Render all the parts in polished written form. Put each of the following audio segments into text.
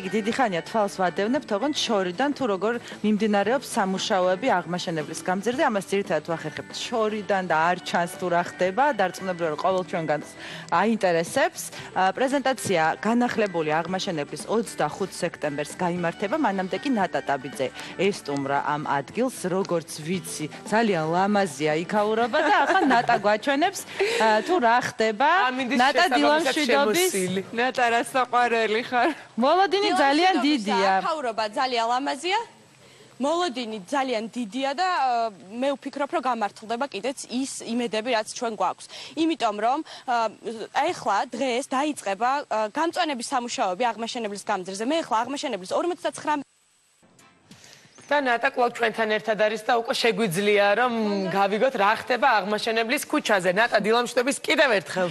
დიდი ხანია თვალს ვადევნებთ, თქო შორიდან თუ როგორ მიმდინარეობს სამუშაოები აღმაშენებლის გამზირზე, ამას ძირითადად ვახერხებთ შორიდან და არ ჩანს თუ რა ხდება, დარწმუნებული ვარ ყოველ ჩვენგანს აინტერესებს. პრეზენტაცია განახლებული აღმაშენებლის 25 სექტემბერს გაიმართება, მანამდე კი ნატა ტაბიძე ესტუმრა ამ ადგილს, როგორც ვიცი, ძალიან ლამაზია იქაურობა და ახლა ნატა გვაჩვენებს თუ რა ხდება. ნატა დილამშვიდობის. ნატა რა საყვარელი ხარ. მოლოდინი ძალიან დიდია. იქაურობა ძალიან ლამაზია. მოლოდინი ძალიან დიდია და მე ვფიქრობ, რომ გამართლდება კიდეც ის იმედები, რაც ჩვენ გვაქვს. იმიტომ რომ ეხლა დღეს დაიწყება გამწვანების სამუშაოები აღმაშენებლის გამზირზე. მე ეხლა აღმაშენებლის 59 და ნატა კვლავ ჩვენთან ერთად არის და უკვე შეგვიძლია რომ გავიგოთ რა ხდება აღმაშენებლის ქუჩაზე. ნატა დილამშვიდობის კიდევ ერთხელ.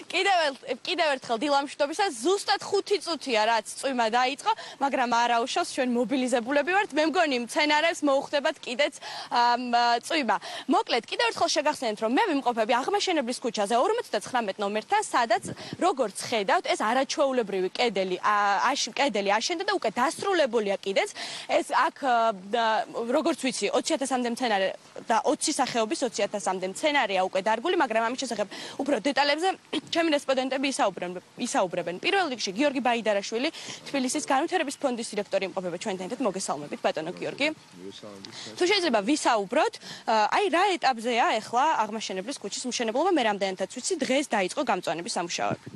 კიდევ ერთხელ დილამშვიდობისა, ზუსტად 5 წუთია რაც წვიმა დაიწყო, მაგრამ არაუშავს ჩვენ მობილიზებულები ვართ. მე მგონი მცენარებს მოუხდებათ კიდეც წვიმა. მოკლედ, კიდევ ერთხელ შეგახსენეთ, რომ მე ვიმყოფები აღმაშენებლის ქუჩაზე 59 ნომერთან, სადაც როგორც ხედავთ, ეს არაჩვეულებრივი კედელი აშენდა და უკვე დასრულებულია კიდეც. ეს აქ როგორც ვიცი, 20.000-მდე მცენარე და 20 სახეობის 20.000-მდე მცენარეა უკვე დარგული, მაგრამ ამის შესახებ უფრო დეტალებზე ჩემი რესპონდენტები ისაუბრებენ. პირველ რიგში გიორგი ბაიდარაშვილი, თბილისის განვითარების ფონდის დირექტორი იმყოფება ჩვენთან ერთად. მოგესალმებით, ბატონო გიორგი. თუ შეიძლება ვისაუბროთ, აი რა ეტაპზეა ახლა აღმაშენებლის ქუჩის მშენებლობა, მე რამდენადაც ვიცი, დღეს დაიწყო გამწვანების სამუშაოები.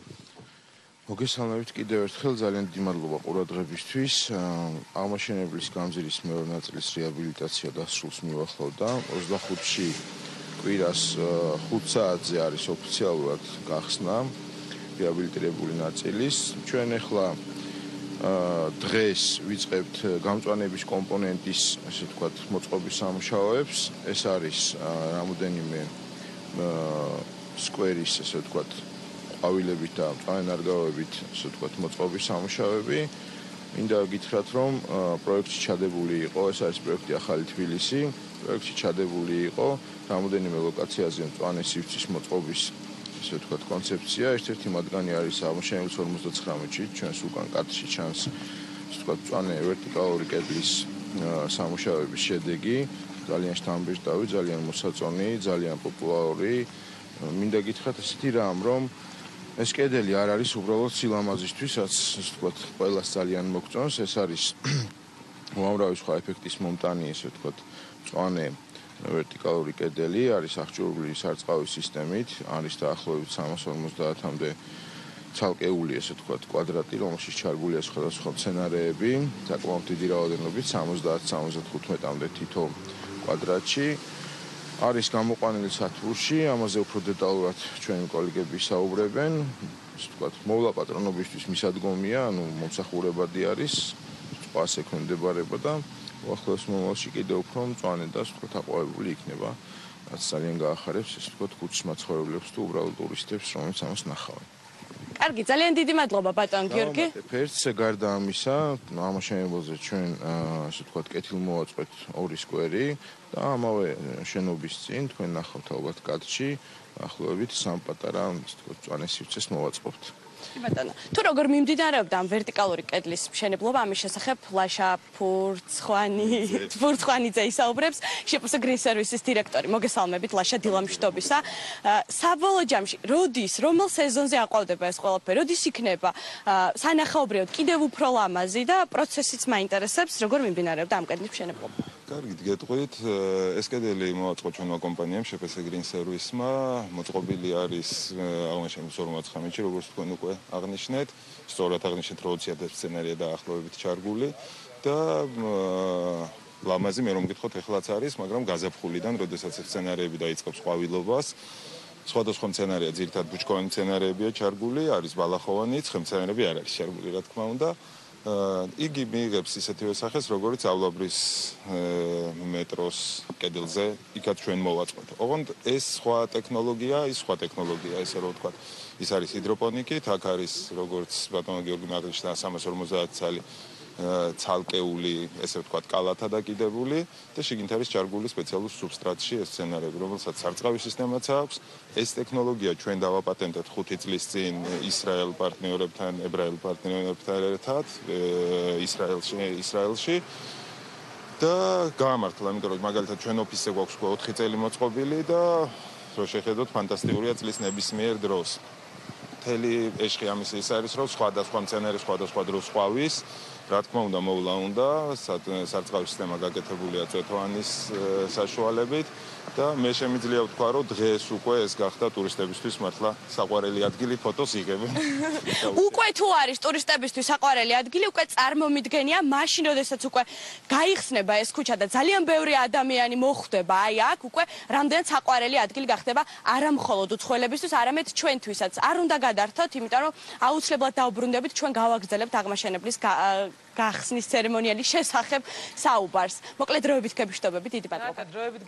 მოგესალმებით კიდევ ერთხელ, ძალიან დიდი მადლობა ყურადღებისთვის. აღმაშენებლის გამზირის მეორე ნაწილის რეაბილიტაცია დასრულს მივახლოვდა 25-ში კვირას 5 საათზე არის ოფიციალურად გახსნა რეაბილიტირებული ნაწილის. ჩვენ ახლა დღეს ვიწყებთ გამწვანების კომპონენტის, ასე ვთქვათ, მოწყობის სამუშაოებს. ეს არის რამოდენიმე სკვერის, ასე ვთქვათ, ყვავილებით და მწვანე-ნარგავებით, ასე ვთქვათ, მოწყობის სამუშაოები. მინდა გითხრათ, რომ პროექტში ჩადებული იყო, ეს არის პროექტი ახალი თბილისი. პროექტში ჩადებული იყო რამოდენიმე ლოკაციაზე მწვანე სივრცის მოწყობის, ესე ვთქვათ, კონცეფცია. ერთ-ერთი მათგანი არის აღმაშენებლის 59-ში, ჩვენს უკან კადრში ჩანს, ესე ვთქვათ, მწვანე ვერტიკალური კედლის სამუშაოების შედეგი. ძალიან შთამბეჭდავი, ძალიან მოსაწონი, ძალიან პოპულარული. მინდა გითხრათ ესეთი რამ, რომ ეს კედელი არ არის უბრალოდ სილამაზისთვის, რაც, ესე ვთქვათ, ყველას ძალიან მოგწონს. ეს არის უამრავი სხვა ეფექტის მომტანი, ესე ვთქვათ, მწვანე ვერტიკალური კედელი, არის აღჭურვილი სარწყავის სისტემით, არის დაახლოებით 350-მდე ცალკეული, ესე ვთქვათ, კვადრატი, რომელშიც ჩარგულია სხვადასხვა მცენარეები, საკმაოდ დიდი რაოდენობით 70-75-მდე თითო კვადრატში. არის გამოყვანილი სათბურში, ამაზე უფრო დეტალურად ჩვენი კოლეგები საუბრებენ. ესე ვთქვათ, მოვლა პატრონობისთვის მისადგომია, ანუ მომსახურებადი არის, წყალს ექვემდებარება და უახლოეს მომავალში კიდევ უფრო მწვანე და ასე ვთქვათ, აყვავებული იქნება, რაც ძალიან გაახარებს, ესე ვთქვათ, ქუჩის მაცხოვრებლებს თუ უბრალოდ ტურისტებს, რომელიც ამას ნახავენ. კარგი, ძალიან დიდი მადლობა, ბატონ გიორგი. ფერდს გარდა ამისა, აღმაშენებელზე ჩვენ, ასე ვთქვათ, კეთილმოვაწყვეთ 2 სკვერი და ამავე შენობის წინ თქვენ ნახავთ ალბათ კადრში, ახლობით 3 პატარა, ასე ვთქვათ, მწვანე სივრცეს მოვაწყობთ. ბატონო, თუ როგორ მიმდინარეობდა ამ ვერტიკალური კედლის მშენებლობა, ამის შესახებ ლაშა ფურცხვანიძე ისაუბრებს, შპს გრინ სერვისის დირექტორი. მოგესალმებით, ლაშა, დილამშვიდობისა. საბოლოო ჯამში, როდის, რომელ სეზონზე აყვავდება ეს ყველაფერი? როდის იქნება სანახაობრივად კიდევ უფრო ლამაზი და პროცესიც მაინტერესებს, როგორ მიმდინარეობდა ამ კედლის მშენებლობა? კარგით გეტყვით, ეს კედელი მოაწყო ჩვენმა კომპანიამ შპს გრინ სერვისმა, მოწყობილი არის აღმაშენებლის 59-ში, როგორც თქვენ უკვე აღნიშნეთ, სწორად აღნიშნეთ, 20.000 სცენარია დაახლოებით ჩარგული და ლამაზი მე რომ გითხოთ ეხლაც არის, მაგრამ გაზაფხულიდან, როდესაც სცენარეები დაიწყებს ყვავილობას, სხვადასხვა მცენარეა, ძირითადად ბუჩქოვანი მცენარეებია ჩარგული, არის ბალახოვანი, ცხენმცენარეები არ არის ჩარგული, რა თქმა უნდა. იგი მიიღებს ისეთივე სახეს, როგორც ავლაბრის მეტროს კედელზე, იქაც ჩვენ მოვაწყოთ. ოღონდ ეს სხვა ტექნოლოგია, ესე რომ ვთქვათ, ის არის ჰიდროპონიკით, აქ არის როგორც ბატონო გიორგი აღნიშნა 350 ცალი ცალკეული, ესე ვთქვათ, კალათა დაკიდებული და შიგნით არის ჩარგული სპეციალურ სუბსტრატში ეს სცენარები, რომელსაც სარწყავი სისტემაც აქვს. ეს ტექნოლოგია ჩვენ დავაპატენტეთ 5 წლის წინ ისრაელ პარტნიორებთან, ებრაელ პარტნიორებთან ერთად, ისრაელში. და გაამართლა, იმიტომ რომ მაგალითად ჩვენ ოფისზე გვაქვს 4 წელი მოწყობილი და რო შეხედოთ ფანტასტიკურია წლის ნებისმიერ დროს. მთელი ეშხი ამის ის არის, რომ სხვადასხვა მცენარე სხვადასხვა დროს ყვავის, რა თქმა უნდა, მოვლა უნდა, სარწყავი სისტემა გაკეთებულია წვეთოვანის საშუალებით და მე შემიძლია ვთქვა, რომ დღეს უკვე ეს გახდა ტურისტებისთვის მართლა საყვარელი ადგილი, ფოტოს იღებენ. უკვე თუ არის ტურისტებისთვის საყვარელი ადგილი, უკვე წარმომიდგენია, მაშინ როდესაც უკვე გაიხსნება ეს ქუჩა და ძალიან ბევრი ადამიანი მოხვდება, აი აქ უკვე რამდენად საყვარელი ადგილი გახდება არა მხოლოდ უცხოელებისთვის, არამედ ჩვენთვისაც. არ უნდა გადართოთ, იმიტომ რომ აუცილებლად დავბრუნდებით, ჩვენ გავაგრძელებთ აღმაშენებლის გახსნის ცერემონიალის შესახებ საუბარს. მოკლედ დროებით გებიშტობები, დიდი მადლობა. დროებით